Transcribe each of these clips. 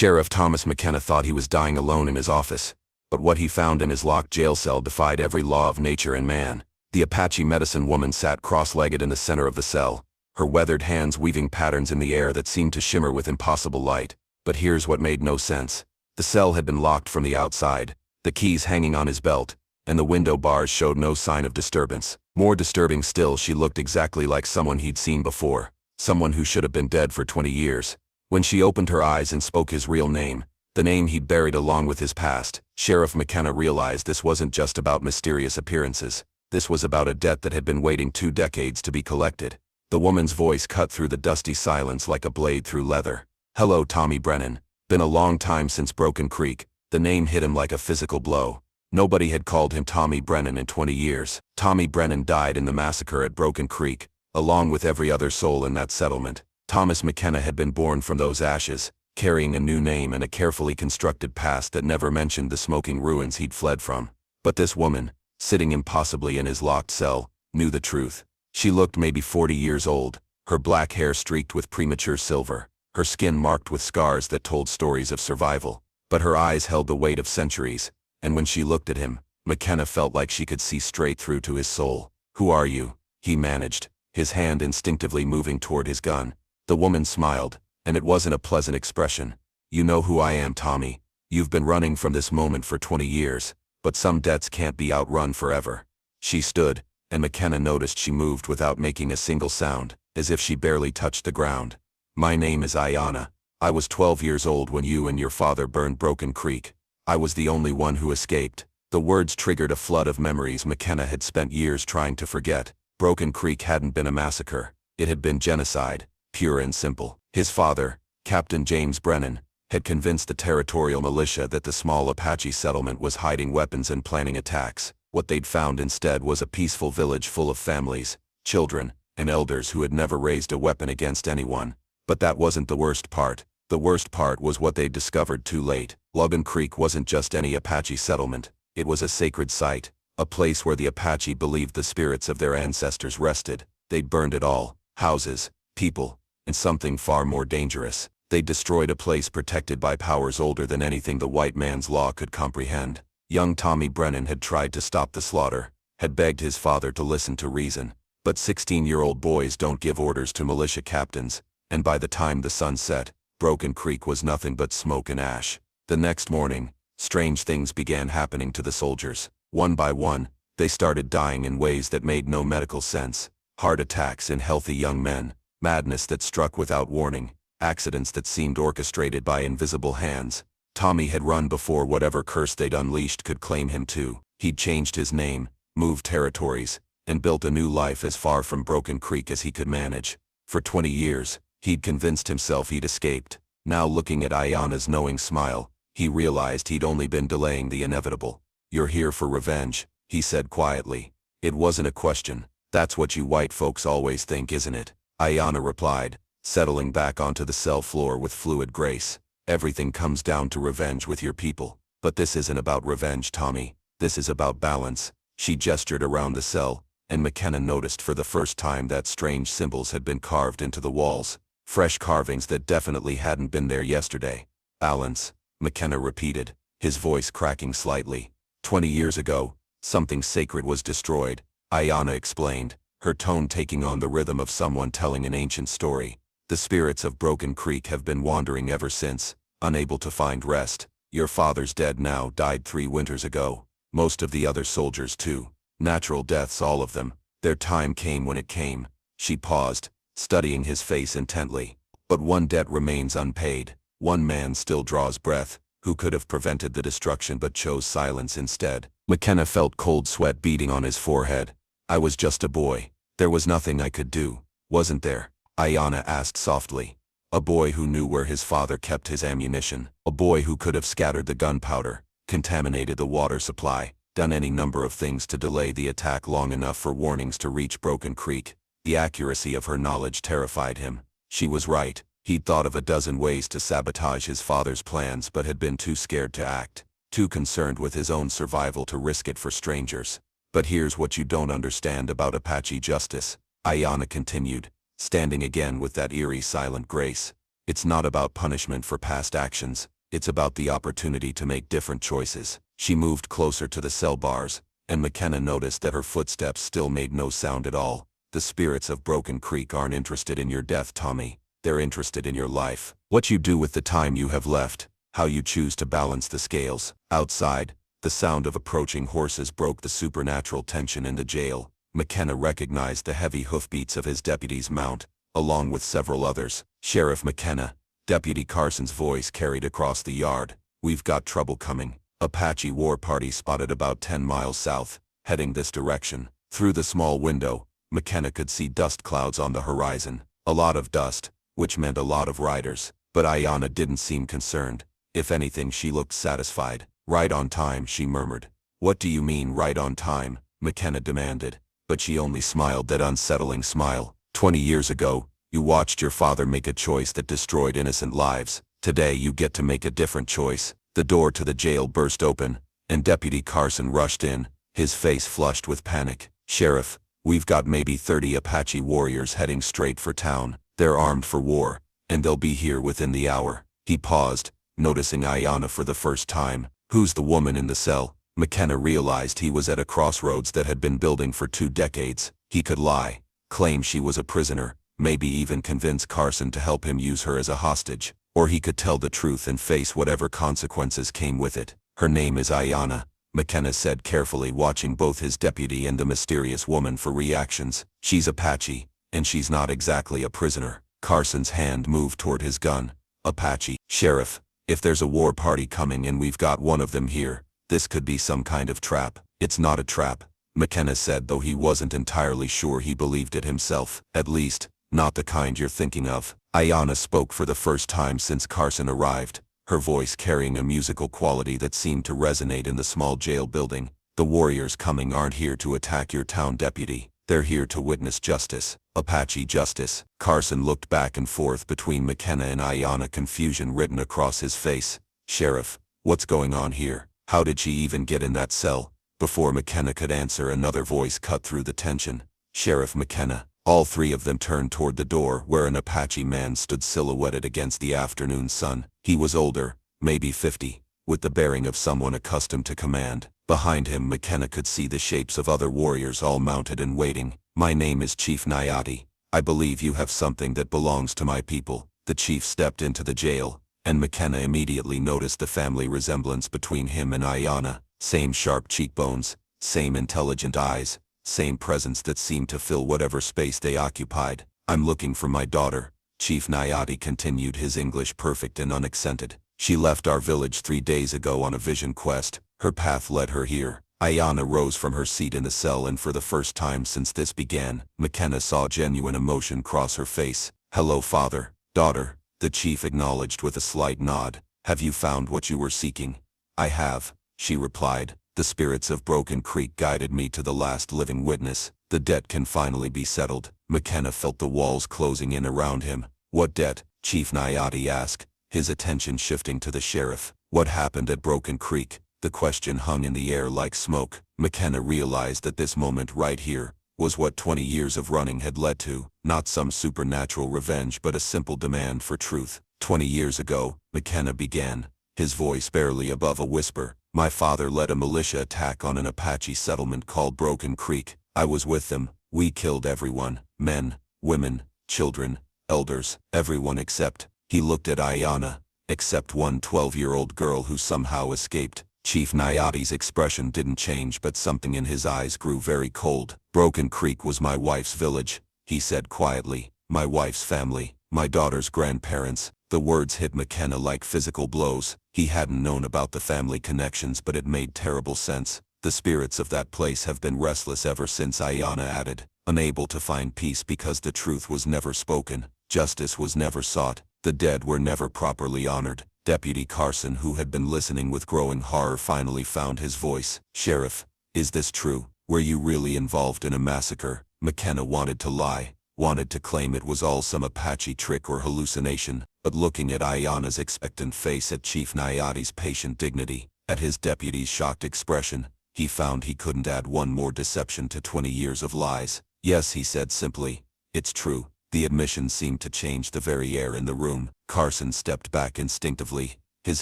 Sheriff Thomas McKenna thought he was dying alone in his office, but what he found in his locked jail cell defied every law of nature and man. The Apache medicine woman sat cross-legged in the center of the cell, her weathered hands weaving patterns in the air that seemed to shimmer with impossible light. But here's what made no sense. The cell had been locked from the outside, the keys hanging on his belt, and the window bars showed no sign of disturbance. More disturbing still, she looked exactly like someone he'd seen before, someone who should have been dead for 20 years. When she opened her eyes and spoke his real name, the name he'd buried along with his past, Sheriff McKenna realized this wasn't just about mysterious appearances. This was about a debt that had been waiting 2 decades to be collected. The woman's voice cut through the dusty silence like a blade through leather. "Hello, Tommy Brennan. Been a long time since Broken Creek." The name hit him like a physical blow. Nobody had called him Tommy Brennan in 20 years. Tommy Brennan died in the massacre at Broken Creek, along with every other soul in that settlement. Thomas McKenna had been born from those ashes, carrying a new name and a carefully constructed past that never mentioned the smoking ruins he'd fled from. But this woman, sitting impossibly in his locked cell, knew the truth. She looked maybe 40 years old, her black hair streaked with premature silver, her skin marked with scars that told stories of survival. But her eyes held the weight of centuries, and when she looked at him, McKenna felt like she could see straight through to his soul. "Who are you?" he managed, his hand instinctively moving toward his gun. The woman smiled, and it wasn't a pleasant expression. "You know who I am, Tommy. You've been running from this moment for 20 years, but some debts can't be outrun forever." She stood, and McKenna noticed she moved without making a single sound, as if she barely touched the ground. "My name is Ayanna. I was 12 years old when you and your father burned Broken Creek. I was the only one who escaped." The words triggered a flood of memories McKenna had spent years trying to forget. Broken Creek hadn't been a massacre. It had been genocide, pure and simple. His father, Captain James Brennan, had convinced the territorial militia that the small Apache settlement was hiding weapons and planning attacks. What they'd found instead was a peaceful village full of families, children, and elders who had never raised a weapon against anyone. But that wasn't the worst part. The worst part was what they'd discovered too late. Broken Creek wasn't just any Apache settlement. It was a sacred site, a place where the Apache believed the spirits of their ancestors rested. They'd burned it all: houses, people, and something far more dangerous. They'd destroyed a place protected by powers older than anything the white man's law could comprehend. Young Tommy Brennan had tried to stop the slaughter, had begged his father to listen to reason. But 16-year-old boys don't give orders to militia captains, and by the time the sun set, Broken Creek was nothing but smoke and ash. The next morning, strange things began happening to the soldiers. One by one, they started dying in ways that made no medical sense. Heart attacks in healthy young men, madness that struck without warning, accidents that seemed orchestrated by invisible hands. Tommy had run before whatever curse they'd unleashed could claim him too. He'd changed his name, moved territories, and built a new life as far from Broken Creek as he could manage. For 20 years, he'd convinced himself he'd escaped. Now, looking at Ayanna's knowing smile, he realized he'd only been delaying the inevitable. "You're here for revenge," he said quietly. "It wasn't a question. That's what you white folks always think, isn't it?" Ayanna replied, settling back onto the cell floor with fluid grace. "Everything comes down to revenge with your people. But this isn't about revenge, Tommy. This is about balance." She gestured around the cell, and McKenna noticed for the first time that strange symbols had been carved into the walls. Fresh carvings that definitely hadn't been there yesterday. "Balance," McKenna repeated, his voice cracking slightly. 20 years ago, something sacred was destroyed," Ayanna explained, her tone taking on the rhythm of someone telling an ancient story. "The spirits of Broken Creek have been wandering ever since, unable to find rest. Your father's dead now, died 3 winters ago. Most of the other soldiers too. Natural deaths, all of them. Their time came when it came." She paused, studying his face intently. "But one debt remains unpaid. One man still draws breath, who could have prevented the destruction but chose silence instead." McKenna felt cold sweat beading on his forehead. "I was just a boy. There was nothing I could do, wasn't there?" Ayanna asked softly. "A boy who knew where his father kept his ammunition. A boy who could have scattered the gunpowder, contaminated the water supply, done any number of things to delay the attack long enough for warnings to reach Broken Creek." The accuracy of her knowledge terrified him. She was right. He'd thought of a dozen ways to sabotage his father's plans but had been too scared to act, too concerned with his own survival to risk it for strangers. "But here's what you don't understand about Apache justice," Ayanna continued, standing again with that eerie silent grace. It's not about punishment for past actions. It's about the opportunity to make different choices. She moved closer to the cell bars, and McKenna noticed that her footsteps still made no sound at all. The spirits of Broken Creek aren't interested in your death, Tommy. They're interested in your life. What you do with the time you have left. How you choose to balance the scales. Outside, the sound of approaching horses broke the supernatural tension in the jail. McKenna recognized the heavy hoofbeats of his deputy's mount, along with several others. Sheriff McKenna, Deputy Carson's voice carried across the yard. We've got trouble coming. Apache war party spotted about 10 miles south, heading this direction. Through the small window, McKenna could see dust clouds on the horizon. A lot of dust, which meant a lot of riders. But Ayanna didn't seem concerned. If anything, she looked satisfied. Right on time, she murmured. What do you mean, right on time? McKenna demanded. But she only smiled that unsettling smile. 20 years ago, you watched your father make a choice that destroyed innocent lives. Today you get to make a different choice. The door to the jail burst open, and Deputy Carson rushed in, his face flushed with panic. Sheriff, we've got maybe 30 Apache warriors heading straight for town. They're armed for war, and they'll be here within the hour. He paused, noticing Ayanna for the first time. Who's the woman in the cell? McKenna realized he was at a crossroads that had been building for 2 decades. He could lie, claim she was a prisoner, maybe even convince Carson to help him use her as a hostage. Or he could tell the truth and face whatever consequences came with it. Her name is Ayanna, McKenna said carefully, watching both his deputy and the mysterious woman for reactions. She's Apache, and she's not exactly a prisoner. Carson's hand moved toward his gun. Apache. Sheriff, if there's a war party coming and we've got one of them here, this could be some kind of trap. It's not a trap, McKenna said, though he wasn't entirely sure he believed it himself. At least, not the kind you're thinking of. Ayanna spoke for the first time since Carson arrived, her voice carrying a musical quality that seemed to resonate in the small jail building. The warriors coming aren't here to attack your town deputy. They're here to witness justice. Apache justice. Carson looked back and forth between McKenna and Ayanna, confusion written across his face. Sheriff, what's going on here? How did she even get in that cell? Before McKenna could answer, another voice cut through the tension. Sheriff McKenna. All 3 of them turned toward the door, where an Apache man stood silhouetted against the afternoon sun. He was older, maybe 50, with the bearing of someone accustomed to command. Behind him, McKenna could see the shapes of other warriors, all mounted and waiting. My name is Chief Nayati. I believe you have something that belongs to my people. The chief stepped into the jail, and McKenna immediately noticed the family resemblance between him and Ayanna. Same sharp cheekbones, same intelligent eyes, same presence that seemed to fill whatever space they occupied. I'm looking for my daughter, Chief Nayati continued, his English perfect and unaccented. She left our village 3 days ago on a vision quest. Her path led her here. Ayanna rose from her seat in the cell, and for the first time since this began, McKenna saw genuine emotion cross her face. Hello, father, daughter, the chief acknowledged with a slight nod. Have you found what you were seeking? I have, she replied. The spirits of Broken Creek guided me to the last living witness. The debt can finally be settled. McKenna felt the walls closing in around him. What debt? Chief Nayati asked, his attention shifting to the sheriff. What happened at Broken Creek? The question hung in the air like smoke. McKenna realized that this moment right here was what 20 years of running had led to. Not some supernatural revenge, but a simple demand for truth. 20 years ago, McKenna began, his voice barely above a whisper. My father led a militia attack on an Apache settlement called Broken Creek. I was with them. We killed everyone. Men, women, children, elders, everyone except, he looked at Ayanna, except one 12-year-old girl who somehow escaped. Chief Nayati's expression didn't change, but something in his eyes grew very cold. Broken Creek was my wife's village, he said quietly. My wife's family, my daughter's grandparents. The words hit McKenna like physical blows. He hadn't known about the family connections, but it made terrible sense. The spirits of that place have been restless ever since, Ayanna added, unable to find peace because the truth was never spoken. Justice was never sought. The dead were never properly honored. Deputy Carson, who had been listening with growing horror, finally found his voice. Sheriff, is this true? Were you really involved in a massacre? McKenna wanted to lie, wanted to claim it was all some Apache trick or hallucination, but looking at Ayanna's expectant face, at Chief Nayati's patient dignity, at his deputy's shocked expression, he found he couldn't add one more deception to 20 years of lies. Yes, he said simply. It's true. The admission seemed to change the very air in the room. Carson stepped back instinctively, his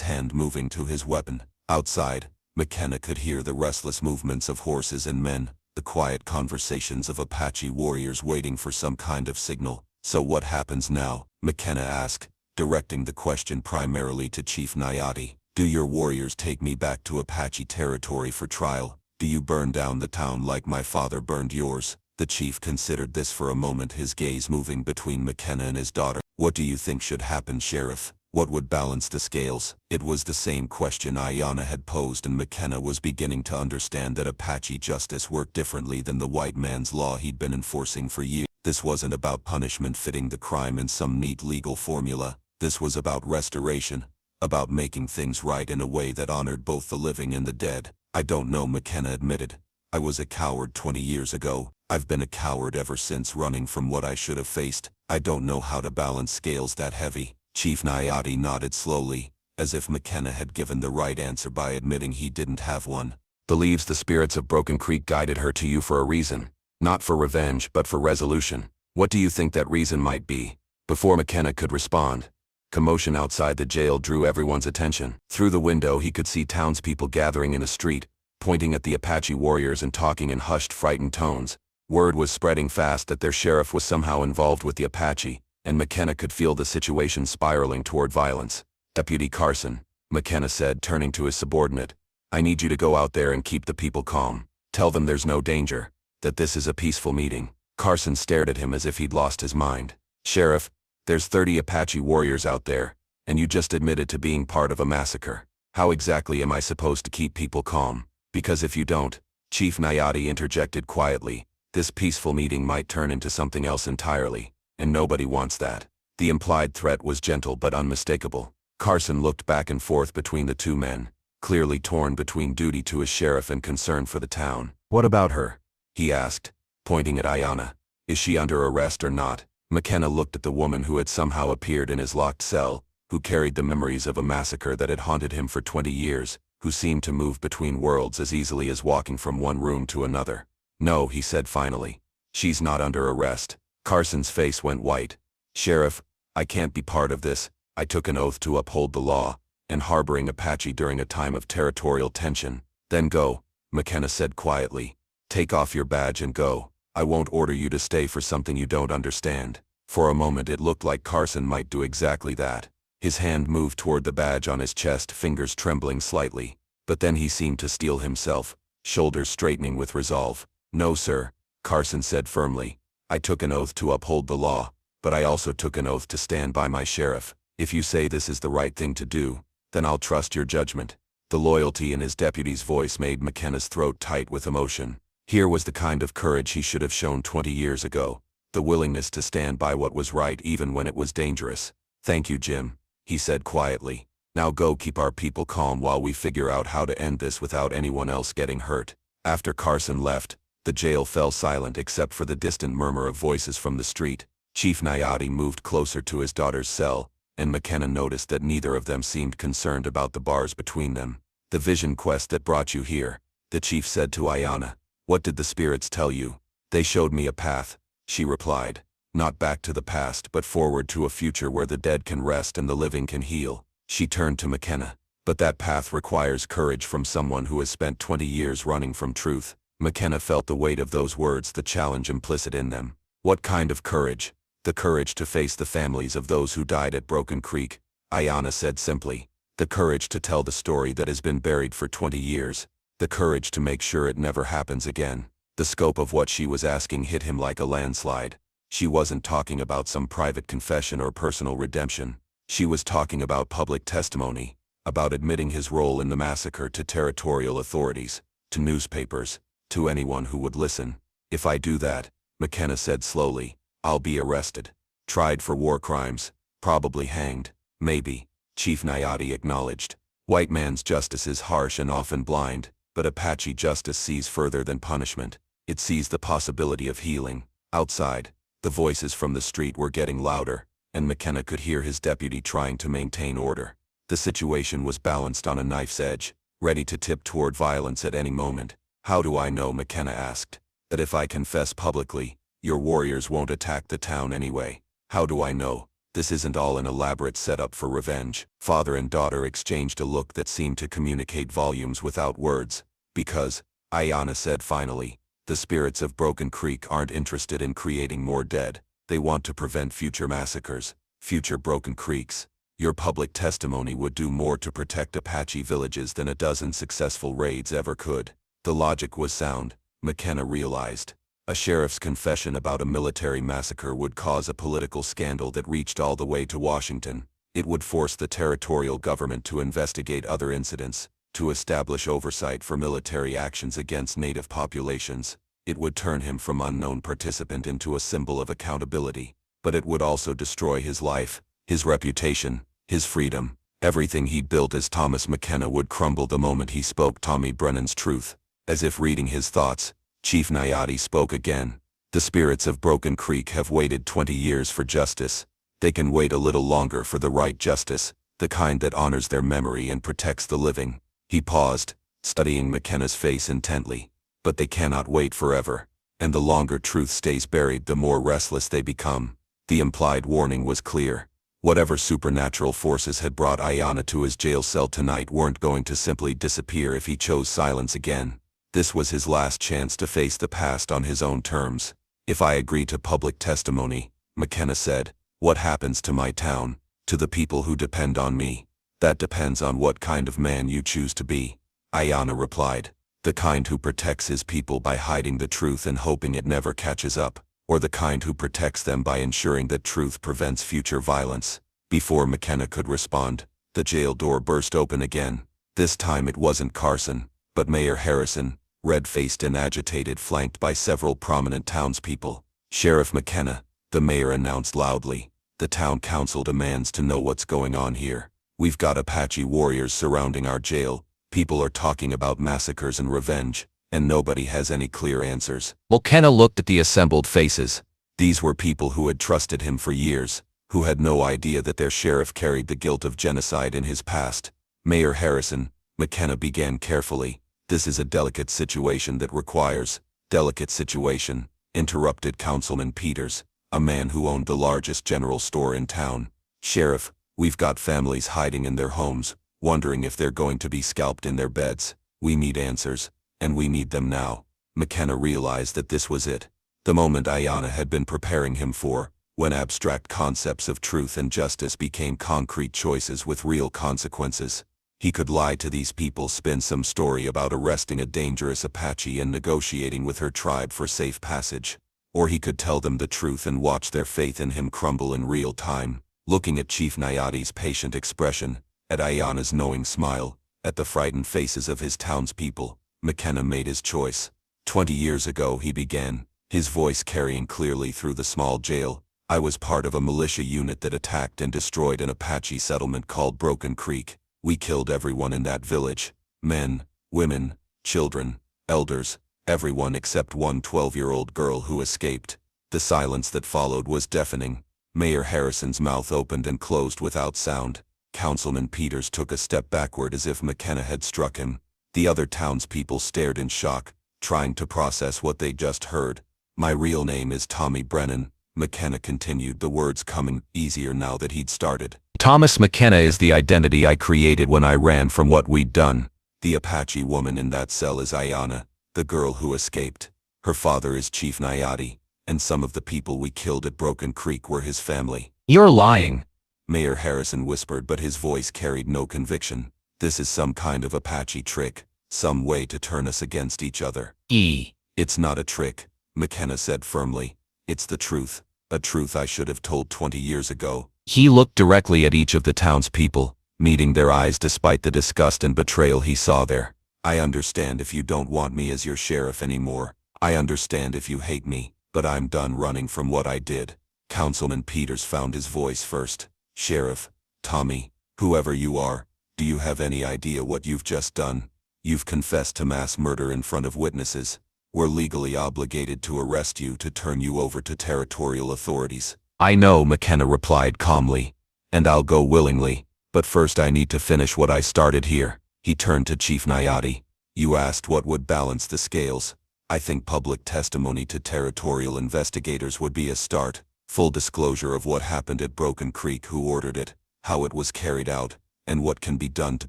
hand moving to his weapon. Outside, McKenna could hear the restless movements of horses and men, the quiet conversations of Apache warriors waiting for some kind of signal. "So what happens now?" McKenna asked, directing the question primarily to Chief Nayati. "Do your warriors take me back to Apache territory for trial? Do you burn down the town like my father burned yours?" The chief considered this for a moment, his gaze moving between McKenna and his daughter. "What do you think should happen, Sheriff? What would balance the scales?" It was the same question Ayanna had posed, and McKenna was beginning to understand that Apache justice worked differently than the white man's law he'd been enforcing for years. This wasn't about punishment fitting the crime in some neat legal formula. This was about restoration, about making things right in a way that honored both the living and the dead. "I don't know," McKenna admitted. "I was a coward 20 years ago. I've been a coward ever since, running from what I should have faced. I don't know how to balance scales that heavy." Chief Nayati nodded slowly, as if McKenna had given the right answer by admitting he didn't have one. "Believes the spirits of Broken Creek guided her to you for a reason. Not for revenge, but for resolution. What do you think that reason might be?" Before McKenna could respond, commotion outside the jail drew everyone's attention. Through the window he could see townspeople gathering in a street, pointing at the Apache warriors and talking in hushed, frightened tones. Word was spreading fast that their sheriff was somehow involved with the Apache, and McKenna could feel the situation spiraling toward violence. "Deputy Carson," McKenna said, turning to his subordinate, "I need you to go out there and keep the people calm. Tell them there's no danger, that this is a peaceful meeting." Carson stared at him as if he'd lost his mind. "Sheriff, there's 30 Apache warriors out there, and you just admitted to being part of a massacre. How exactly am I supposed to keep people calm? Because if you don't," Chief Nayati interjected quietly, "this peaceful meeting might turn into something else entirely, and nobody wants that." The implied threat was gentle but unmistakable. Carson looked back and forth between the two men, clearly torn between duty to his sheriff and concern for the town. "What about her?" he asked, pointing at Ayanna. "Is she under arrest or not?" McKenna looked at the woman who had somehow appeared in his locked cell, who carried the memories of a massacre that had haunted him for 20 years, who seemed to move between worlds as easily as walking from one room to another. "No," he said finally. "She's not under arrest." Carson's face went white. "Sheriff, I can't be part of this. I took an oath to uphold the law, and harboring Apache during a time of territorial tension." "Then go," McKenna said quietly. "Take off your badge and go. I won't order you to stay for something you don't understand." For a moment it looked like Carson might do exactly that. His hand moved toward the badge on his chest, fingers trembling slightly. But then he seemed to steel himself, shoulders straightening with resolve. "No, sir," Carson said firmly. "I took an oath to uphold the law, but I also took an oath to stand by my sheriff. If you say this is the right thing to do, then I'll trust your judgment." The loyalty in his deputy's voice made McKenna's throat tight with emotion. Here was the kind of courage he should have shown 20 years ago, the willingness to stand by what was right even when it was dangerous. "Thank you, Jim," he said quietly. "Now go keep our people calm while we figure out how to end this without anyone else getting hurt." After Carson left, the jail fell silent except for the distant murmur of voices from the street. Chief Nayati moved closer to his daughter's cell, and McKenna noticed that neither of them seemed concerned about the bars between them. "The vision quest that brought you here," the chief said to Ayanna. "What did the spirits tell you?" "They showed me a path," she replied. "Not back to the past but forward to a future where the dead can rest and the living can heal." She turned to McKenna. "But that path requires courage from someone who has spent 20 years running from truth." McKenna felt the weight of those words, the challenge implicit in them. "What kind of courage?" "The courage to face the families of those who died at Broken Creek," Ayanna said simply. "The courage to tell the story that has been buried for 20 years. The courage to make sure it never happens again." The scope of what she was asking hit him like a landslide. She wasn't talking about some private confession or personal redemption. She was talking about public testimony, about admitting his role in the massacre to territorial authorities, to newspapers, to anyone who would listen. "If I do that," McKenna said slowly, "I'll be arrested. Tried for war crimes, probably hanged, maybe," Chief Nayati acknowledged. "White man's justice is harsh and often blind, but Apache justice sees further than punishment. It sees the possibility of healing." Outside, the voices from the street were getting louder, and McKenna could hear his deputy trying to maintain order. The situation was balanced on a knife's edge, ready to tip toward violence at any moment. "How do I know?" McKenna asked. "That if I confess publicly, Your warriors won't attack the town anyway. How do I know? This isn't all an elaborate setup for revenge. Father and daughter exchanged a look that seemed to communicate volumes without words. Because, Ayanna said finally, the spirits of Broken Creek aren't interested in creating more dead. They want to prevent future massacres, future Broken Creeks. Your public testimony would do more to protect Apache villages than a dozen successful raids ever could. The logic was sound, McKenna realized. A sheriff's confession about a military massacre would cause a political scandal that reached all the way to Washington. It would force the territorial government to investigate other incidents, to establish oversight for military actions against native populations. It would turn him from unknown participant into a symbol of accountability. But it would also destroy his life, his reputation, his freedom. Everything he'd built as Thomas McKenna would crumble the moment he spoke Tommy Brennan's truth. As if reading his thoughts, Chief Nayati spoke again. The spirits of Broken Creek have waited 20 years for justice. They can wait a little longer for the right justice, the kind that honors their memory and protects the living. He paused, studying McKenna's face intently. But they cannot wait forever. And the longer truth stays buried, the more restless they become. The implied warning was clear. Whatever supernatural forces had brought Ayanna to his jail cell tonight weren't going to simply disappear if he chose silence again. This was his last chance to face the past on his own terms. If I agree to public testimony, McKenna said, what happens to my town, to the people who depend on me? That depends on what kind of man you choose to be. Ayanna replied, the kind who protects his people by hiding the truth and hoping it never catches up, or the kind who protects them by ensuring that truth prevents future violence. Before McKenna could respond, the jail door burst open again. This time it wasn't Carson, but Mayor Harrison, red-faced and agitated, flanked by several prominent townspeople. Sheriff McKenna, the mayor announced loudly, the town council demands to know what's going on here. We've got Apache warriors surrounding our jail. People are talking about massacres and revenge, and nobody has any clear answers. McKenna looked at the assembled faces. These were people who had trusted him for years, who had no idea that their sheriff carried the guilt of genocide in his past. Mayor Harrison, McKenna began carefully, this is a delicate situation that requires, delicate situation, interrupted Councilman Peters, a man who owned the largest general store in town. Sheriff, we've got families hiding in their homes, wondering if they're going to be scalped in their beds. We need answers, and we need them now. McKenna realized that this was it, the moment Ayanna had been preparing him for, when abstract concepts of truth and justice became concrete choices with real consequences. He could lie to these people, spin some story about arresting a dangerous Apache and negotiating with her tribe for safe passage. Or he could tell them the truth and watch their faith in him crumble in real time. Looking at Chief Nayati's patient expression, at Ayanna's knowing smile, at the frightened faces of his townspeople, McKenna made his choice. 20 years ago he began, his voice carrying clearly through the small jail. I was part of a militia unit that attacked and destroyed an Apache settlement called Broken Creek. We killed everyone in that village. Men, women, children, elders, everyone except one 12-year-old girl who escaped. The silence that followed was deafening. Mayor Harrison's mouth opened and closed without sound. Councilman Peters took a step backward as if McKenna had struck him. The other townspeople stared in shock, trying to process what they just heard. My real name is Tommy Brennan, McKenna continued, the words coming easier now that he'd started. Thomas McKenna is the identity I created when I ran from what we'd done. The Apache woman in that cell is Ayanna, the girl who escaped. Her father is Chief Nayati, and some of the people we killed at Broken Creek were his family. You're lying, Mayor Harrison whispered, but his voice carried no conviction. This is some kind of Apache trick, some way to turn us against each other. It's not a trick, McKenna said firmly. It's the truth, a truth I should have told 20 years ago. He looked directly at each of the townspeople, meeting their eyes despite the disgust and betrayal he saw there. I understand if you don't want me as your sheriff anymore. I understand if you hate me, but I'm done running from what I did. Councilman Peters found his voice first. Sheriff, Tommy, whoever you are, do you have any idea what you've just done? You've confessed to mass murder in front of witnesses. We're legally obligated to arrest you, to turn you over to territorial authorities. I know, McKenna replied calmly, and I'll go willingly, but first I need to finish what I started here. He turned to Chief Nayati. You asked what would balance the scales. I think public testimony to territorial investigators would be a start. Full disclosure of what happened at Broken Creek, who ordered it, how it was carried out, and what can be done to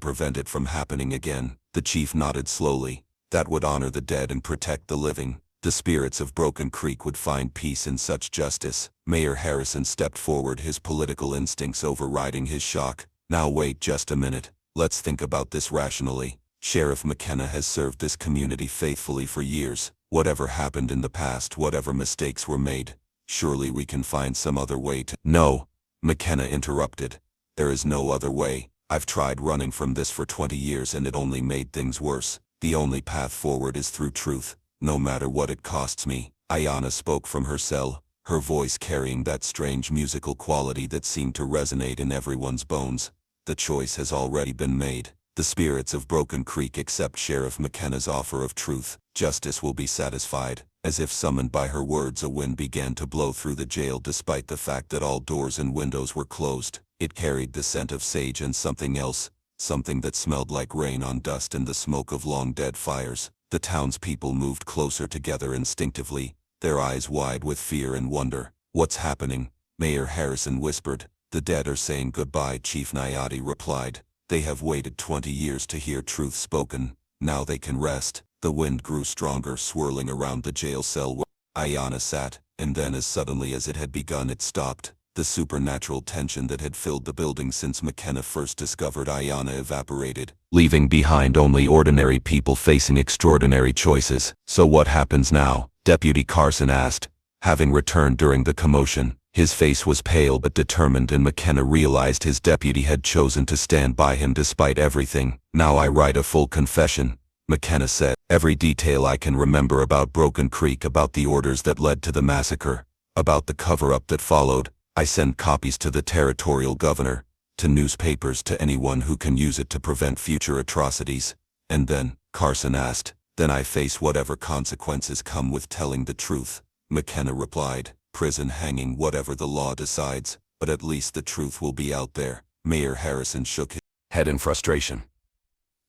prevent it from happening again. The chief nodded slowly. That would honor the dead and protect the living. The spirits of Broken Creek would find peace in such justice. Mayor Harrison stepped forward, his political instincts overriding his shock. Now wait just a minute. Let's think about this rationally. Sheriff McKenna has served this community faithfully for years. Whatever happened in the past, whatever mistakes were made, surely we can find some other way to— No, McKenna interrupted. There is no other way. I've tried running from this for 20 years and it only made things worse. The only path forward is through truth, no matter what it costs me. Ayanna spoke from her cell, her voice carrying that strange musical quality that seemed to resonate in everyone's bones. The choice has already been made. The spirits of Broken Creek accept Sheriff McKenna's offer of truth. Justice will be satisfied. As if summoned by her words, a wind began to blow through the jail despite the fact that all doors and windows were closed. It carried the scent of sage and something else, something that smelled like rain on dust and the smoke of long-dead fires. The townspeople moved closer together instinctively, their eyes wide with fear and wonder. What's happening? Mayor Harrison whispered. The dead are saying goodbye, Chief Nayati replied. They have waited 20 years to hear truth spoken. Now they can rest. The wind grew stronger, swirling around the jail cell where Ayanna sat, and then as suddenly as it had begun it stopped. The supernatural tension that had filled the building since McKenna first discovered Ayanna evaporated, leaving behind only ordinary people facing extraordinary choices. So what happens now? Deputy Carson asked, having returned during the commotion. His face was pale but determined, and McKenna realized his deputy had chosen to stand by him despite everything. Now I write a full confession, McKenna said. Every detail I can remember about Broken Creek, about the orders that led to the massacre, about the cover-up that followed. I send copies to the territorial governor, to newspapers, to anyone who can use it to prevent future atrocities. And then, Carson asked, then I face whatever consequences come with telling the truth. McKenna replied, prison, hanging, whatever the law decides, but at least the truth will be out there. Mayor Harrison shook his head in frustration.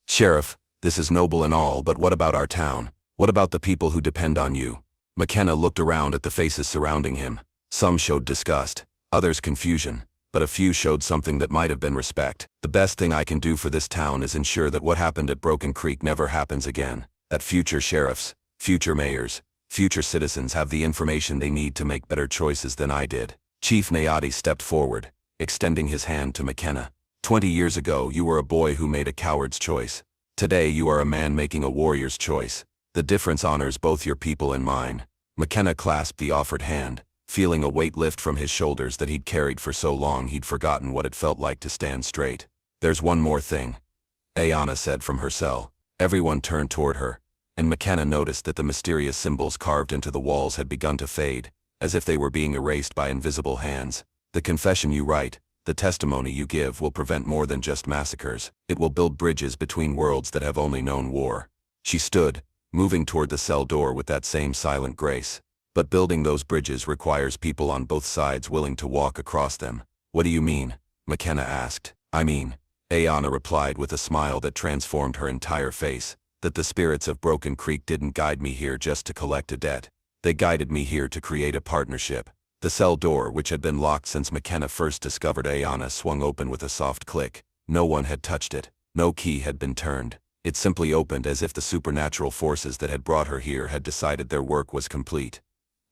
Sheriff, this is noble and all, but what about our town? What about the people who depend on you? McKenna looked around at the faces surrounding him. Some showed disgust, others confusion, but a few showed something that might have been respect. The best thing I can do for this town is ensure that what happened at Broken Creek never happens again, that future sheriffs, future mayors, future citizens have the information they need to make better choices than I did. Chief Nayati stepped forward, extending his hand to McKenna. 20 years ago you were a boy who made a coward's choice. Today you are a man making a warrior's choice. The difference honors both your people and mine. McKenna clasped the offered hand, feeling a weight lift from his shoulders that he'd carried for so long he'd forgotten what it felt like to stand straight. There's one more thing, Ayanna said from her cell. Everyone turned toward her, and McKenna noticed that the mysterious symbols carved into the walls had begun to fade, as if they were being erased by invisible hands. The confession you write, the testimony you give will prevent more than just massacres. It will build bridges between worlds that have only known war. She stood, moving toward the cell door with that same silent grace. But building those bridges requires people on both sides willing to walk across them. What do you mean? McKenna asked. I mean, Ayanna replied with a smile that transformed her entire face, that the spirits of Broken Creek didn't guide me here just to collect a debt. They guided me here to create a partnership. The cell door, which had been locked since McKenna first discovered Ayanna, swung open with a soft click. No one had touched it. No key had been turned. It simply opened as if the supernatural forces that had brought her here had decided their work was complete.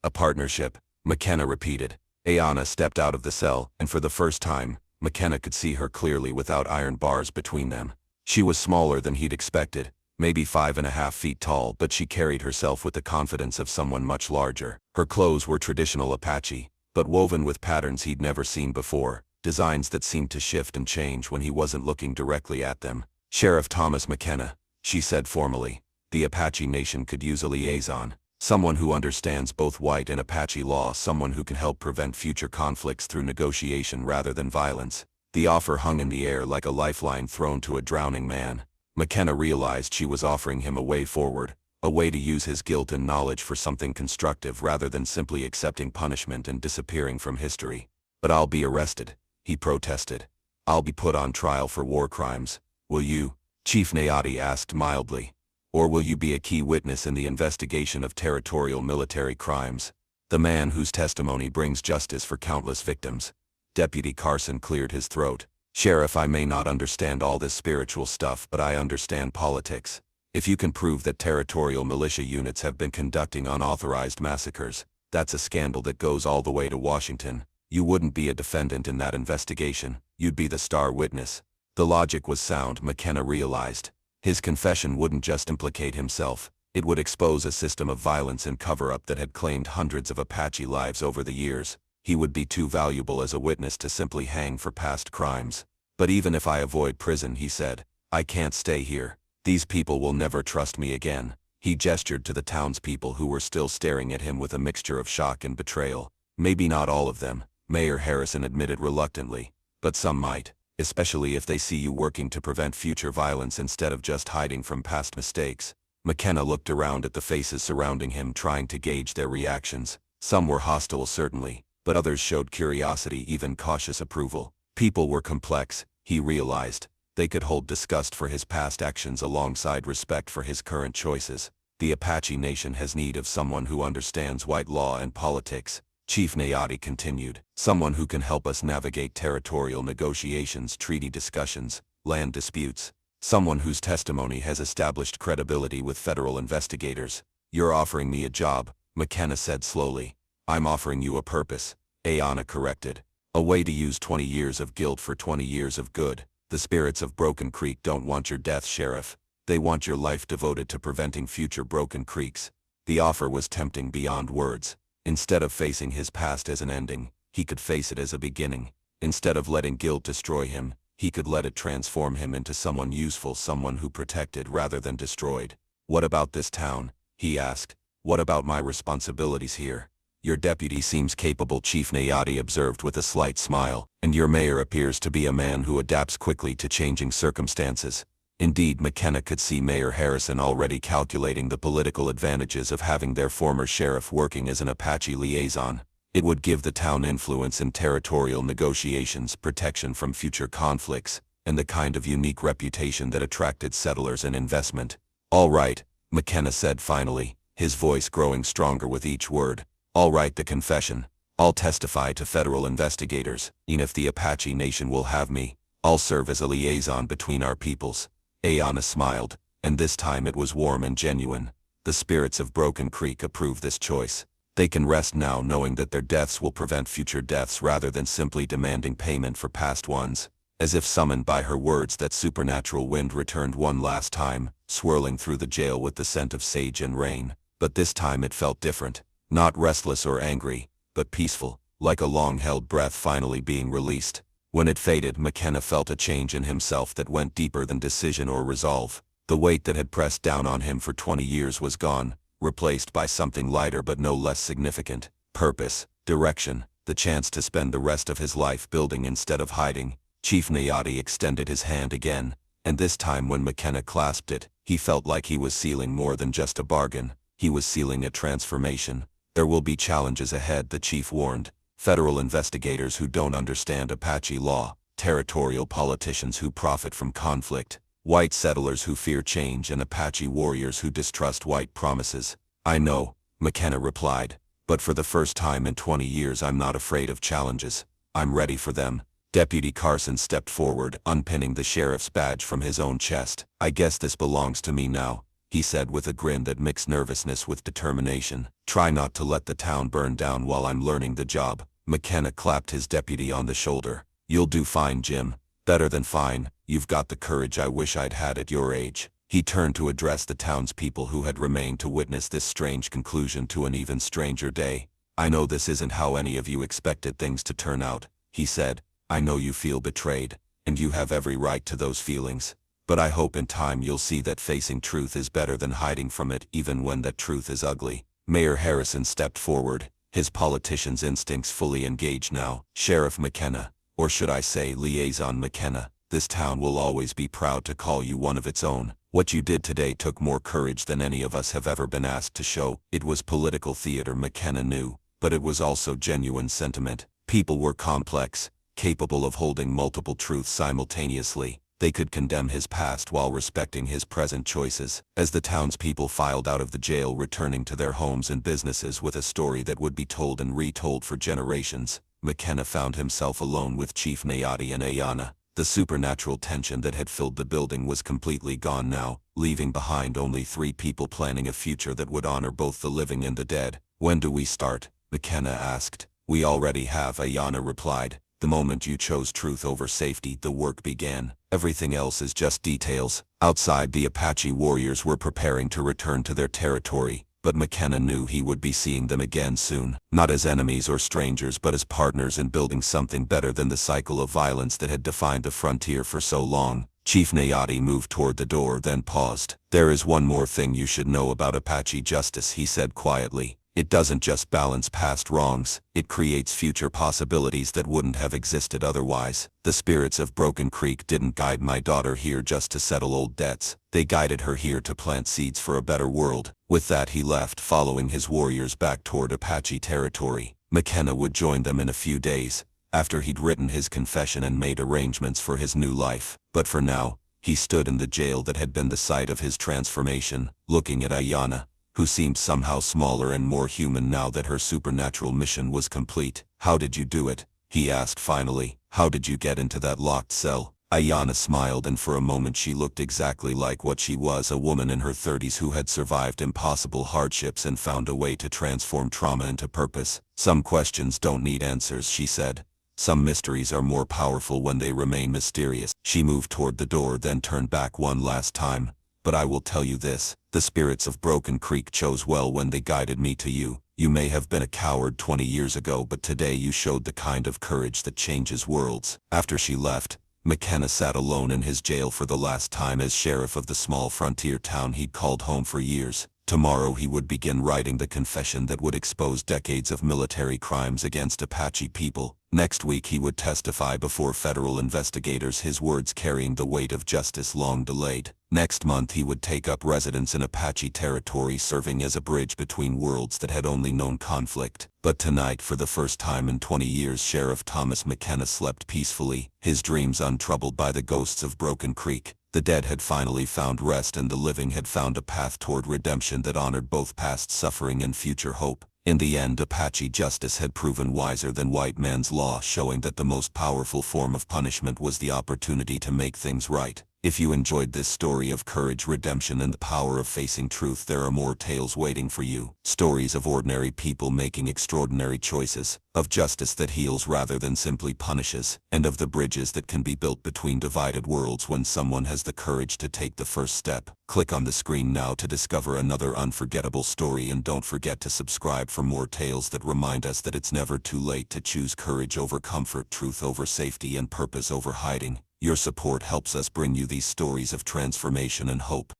A partnership, McKenna repeated. Ayanna stepped out of the cell, and for the first time, McKenna could see her clearly without iron bars between them. She was smaller than he'd expected, maybe 5.5 feet tall, but she carried herself with the confidence of someone much larger. Her clothes were traditional Apache, but woven with patterns he'd never seen before, designs that seemed to shift and change when he wasn't looking directly at them. Sheriff Thomas McKenna, she said formally. The Apache Nation could use a liaison. Someone who understands both white and Apache law, someone who can help prevent future conflicts through negotiation rather than violence. The offer hung in the air like a lifeline thrown to a drowning man. McKenna realized she was offering him a way forward, a way to use his guilt and knowledge for something constructive rather than simply accepting punishment and disappearing from history. But I'll be arrested, he protested. I'll be put on trial for war crimes. Will you? Chief Nayati asked mildly. Or will you be a key witness in the investigation of territorial military crimes? The man whose testimony brings justice for countless victims. Deputy Carson cleared his throat. Sheriff, I may not understand all this spiritual stuff, but I understand politics. If you can prove that territorial militia units have been conducting unauthorized massacres, that's a scandal that goes all the way to Washington. You wouldn't be a defendant in that investigation, you'd be the star witness. The logic was sound, McKenna realized. His confession wouldn't just implicate himself, it would expose a system of violence and cover-up that had claimed hundreds of Apache lives over the years. He would be too valuable as a witness to simply hang for past crimes. But even if I avoid prison, he said, I can't stay here. These people will never trust me again. He gestured to the townspeople who were still staring at him with a mixture of shock and betrayal. Maybe not all of them, Mayor Harrison admitted reluctantly, but some might, especially if they see you working to prevent future violence instead of just hiding from past mistakes. McKenna looked around at the faces surrounding him, trying to gauge their reactions. Some were hostile certainly, but others showed curiosity, even cautious approval. People were complex, he realized. They could hold disgust for his past actions alongside respect for his current choices. The Apache Nation has need of someone who understands white law and politics, Chief Nayati continued. Someone who can help us navigate territorial negotiations, treaty discussions, land disputes. Someone whose testimony has established credibility with federal investigators. You're offering me a job, McKenna said slowly. I'm offering you a purpose, Ayanna corrected. A way to use 20 years of guilt for 20 years of good. The spirits of Broken Creek don't want your death, Sheriff. They want your life devoted to preventing future Broken Creeks. The offer was tempting beyond words. Instead of facing his past as an ending, he could face it as a beginning. Instead of letting guilt destroy him, he could let it transform him into someone useful, someone who protected rather than destroyed. What about this town? He asked. What about my responsibilities here? Your deputy seems capable, Chief Nayati observed with a slight smile, and your mayor appears to be a man who adapts quickly to changing circumstances. Indeed, McKenna could see Mayor Harrison already calculating the political advantages of having their former sheriff working as an Apache liaison. It would give the town influence in territorial negotiations, protection from future conflicts, and the kind of unique reputation that attracted settlers and investment. All right, McKenna said finally, his voice growing stronger with each word. All right, the confession. I'll testify to federal investigators, and if the Apache Nation will have me, I'll serve as a liaison between our peoples. Ayanna smiled, and this time it was warm and genuine. The spirits of Broken Creek approved this choice. They can rest now knowing that their deaths will prevent future deaths rather than simply demanding payment for past ones. As if summoned by her words, that supernatural wind returned one last time, swirling through the jail with the scent of sage and rain. But this time it felt different. Not restless or angry, but peaceful, like a long-held breath finally being released. When it faded, McKenna felt a change in himself that went deeper than decision or resolve. The weight that had pressed down on him for 20 years was gone, replaced by something lighter but no less significant. Purpose, direction, the chance to spend the rest of his life building instead of hiding. Chief Nayati extended his hand again, and this time when McKenna clasped it, he felt like he was sealing more than just a bargain. He was sealing a transformation. There will be challenges ahead, the chief warned. Federal investigators who don't understand Apache law, territorial politicians who profit from conflict, white settlers who fear change, and Apache warriors who distrust white promises. I know, McKenna replied, but for the first time in 20 years I'm not afraid of challenges. I'm ready for them. Deputy Carson stepped forward, unpinning the sheriff's badge from his own chest. I guess this belongs to me now, he said with a grin that mixed nervousness with determination. Try not to let the town burn down while I'm learning the job. McKenna clapped his deputy on the shoulder. You'll do fine, Jim. Better than fine. You've got the courage I wish I'd had at your age. He turned to address the townspeople who had remained to witness this strange conclusion to an even stranger day. I know this isn't how any of you expected things to turn out, he said. I know you feel betrayed, and you have every right to those feelings. But I hope in time you'll see that facing truth is better than hiding from it, even when that truth is ugly. Mayor Harrison stepped forward, his politician's instincts fully engaged now. Sheriff McKenna, or should I say Liaison McKenna, this town will always be proud to call you one of its own. What you did today took more courage than any of us have ever been asked to show. It was political theater, McKenna knew, but it was also genuine sentiment. People were complex, capable of holding multiple truths simultaneously. They could condemn his past while respecting his present choices. As the townspeople filed out of the jail, returning to their homes and businesses with a story that would be told and retold for generations, McKenna found himself alone with Chief Nayati and Ayana. The supernatural tension that had filled the building was completely gone now, leaving behind only three people planning a future that would honor both the living and the dead. "When do we start?" McKenna asked. "We already have," Ayana replied. "The moment you chose truth over safety, the work began. Everything else is just details." Outside, the Apache warriors were preparing to return to their territory, but McKenna knew he would be seeing them again soon. Not as enemies or strangers, but as partners in building something better than the cycle of violence that had defined the frontier for so long. Chief Nayati moved toward the door, then paused. "There is one more thing you should know about Apache justice," he said quietly. "It doesn't just balance past wrongs, it creates future possibilities that wouldn't have existed otherwise. The spirits of Broken Creek didn't guide my daughter here just to settle old debts. They guided her here to plant seeds for a better world." With that, he left, following his warriors back toward Apache territory. McKenna would join them in a few days, after he'd written his confession and made arrangements for his new life. But for now, he stood in the jail that had been the site of his transformation, looking at Ayana, who seemed somehow smaller and more human now that her supernatural mission was complete. "How did you do it?" he asked finally. "How did you get into that locked cell?" Ayana smiled, and for a moment she looked exactly like what she was, a woman in her 30s who had survived impossible hardships and found a way to transform trauma into purpose. "Some questions don't need answers," she said. "Some mysteries are more powerful when they remain mysterious." She moved toward the door, then turned back one last time. "But I will tell you this, the spirits of Broken Creek chose well when they guided me to you. You may have been a coward 20 years ago, but today you showed the kind of courage that changes worlds." After she left, McKenna sat alone in his jail for the last time as sheriff of the small frontier town he'd called home for years. Tomorrow he would begin writing the confession that would expose decades of military crimes against Apache people. Next week he would testify before federal investigators, his words carrying the weight of justice long delayed. Next month he would take up residence in Apache territory, serving as a bridge between worlds that had only known conflict. But tonight, for the first time in 20 years, Sheriff Thomas McKenna slept peacefully, his dreams untroubled by the ghosts of Broken Creek. The dead had finally found rest, and the living had found a path toward redemption that honored both past suffering and future hope. In the end, Apache justice had proven wiser than white man's law, showing that the most powerful form of punishment was the opportunity to make things right. If you enjoyed this story of courage, redemption, and the power of facing truth, there are more tales waiting for you. Stories of ordinary people making extraordinary choices, of justice that heals rather than simply punishes, and of the bridges that can be built between divided worlds when someone has the courage to take the first step. Click on the screen now to discover another unforgettable story, and don't forget to subscribe for more tales that remind us that it's never too late to choose courage over comfort, truth over safety, and purpose over hiding. Your support helps us bring you these stories of transformation and hope.